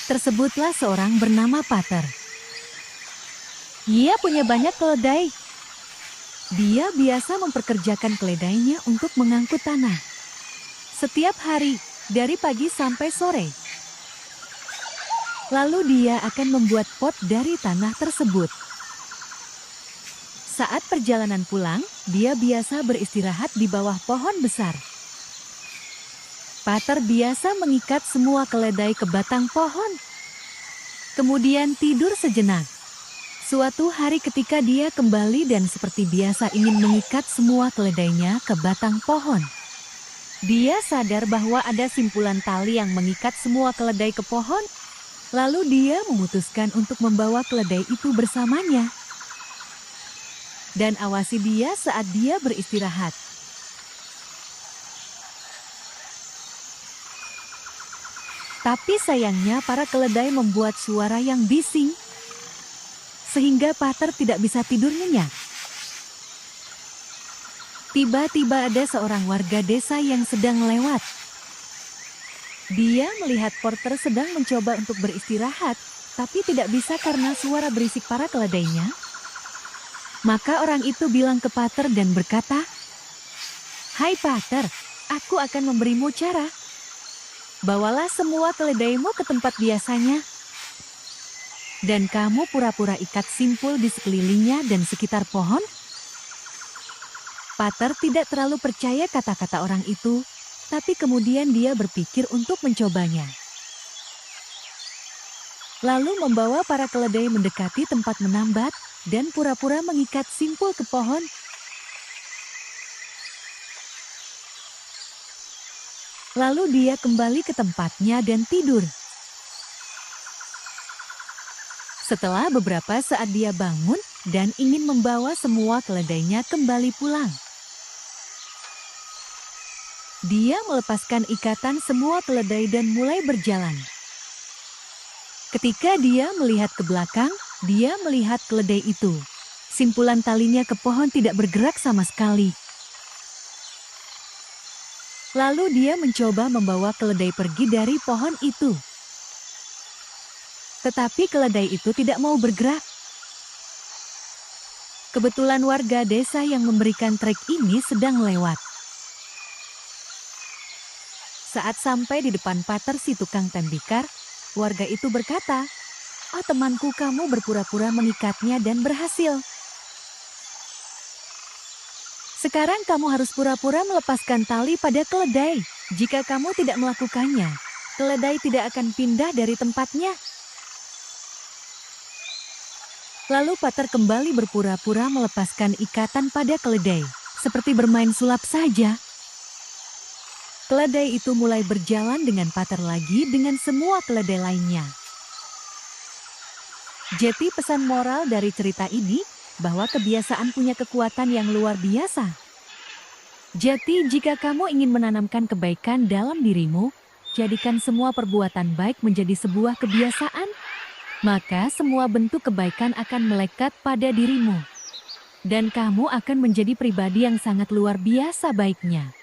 Tersebutlah seorang bernama Pater. Ia punya banyak keledai. Dia biasa memperkerjakan keledainya untuk mengangkut tanah. Setiap hari, dari pagi sampai sore. Lalu dia akan membuat pot dari tanah tersebut. Saat perjalanan pulang, dia biasa beristirahat di bawah pohon besar. Pater biasa mengikat semua keledai ke batang pohon. Kemudian tidur sejenak. Suatu hari ketika dia kembali dan seperti biasa ingin mengikat semua keledainya ke batang pohon. Dia sadar bahwa ada simpulan tali yang mengikat semua keledai ke pohon. Lalu dia memutuskan untuk membawa keledai itu bersamanya. Dan awasi dia saat dia beristirahat. Tapi sayangnya para keledai membuat suara yang bising, sehingga Pater tidak bisa tidur nyenyak. Tiba-tiba ada seorang warga desa yang sedang lewat. Dia melihat Porter sedang mencoba untuk beristirahat, tapi tidak bisa karena suara berisik para keledainya. Maka orang itu bilang ke Pater dan berkata, "Hai Pater, aku akan memberimu cara. Bawalah semua keledaimu ke tempat biasanya. Dan kamu pura-pura ikat simpul di sekelilingnya dan sekitar pohon." Pater tidak terlalu percaya kata-kata orang itu, tapi kemudian dia berpikir untuk mencobanya. Lalu membawa para keledai mendekati tempat menambat dan pura-pura mengikat simpul ke pohon. Lalu dia kembali ke tempatnya dan tidur. Setelah beberapa saat dia bangun dan ingin membawa semua keledainya kembali pulang. Dia melepaskan ikatan semua keledai dan mulai berjalan. Ketika dia melihat ke belakang, dia melihat keledai itu. Simpulan talinya ke pohon tidak bergerak sama sekali. Lalu dia mencoba membawa keledai pergi dari pohon itu. Tetapi keledai itu tidak mau bergerak. Kebetulan warga desa yang memberikan trek ini sedang lewat. Saat sampai di depan Pater si tukang tembikar, warga itu berkata, "Oh temanku, kamu berpura-pura mengikatnya dan berhasil. Sekarang kamu harus pura-pura melepaskan tali pada keledai. Jika kamu tidak melakukannya, keledai tidak akan pindah dari tempatnya." Lalu Pater kembali berpura-pura melepaskan ikatan pada keledai, seperti bermain sulap saja. Keledai itu mulai berjalan dengan Pater lagi dengan semua keledai lainnya. Jadi pesan moral dari cerita ini, bahwa kebiasaan punya kekuatan yang luar biasa. Jadi jika kamu ingin menanamkan kebaikan dalam dirimu, jadikan semua perbuatan baik menjadi sebuah kebiasaan, maka semua bentuk kebaikan akan melekat pada dirimu. Dan kamu akan menjadi pribadi yang sangat luar biasa baiknya.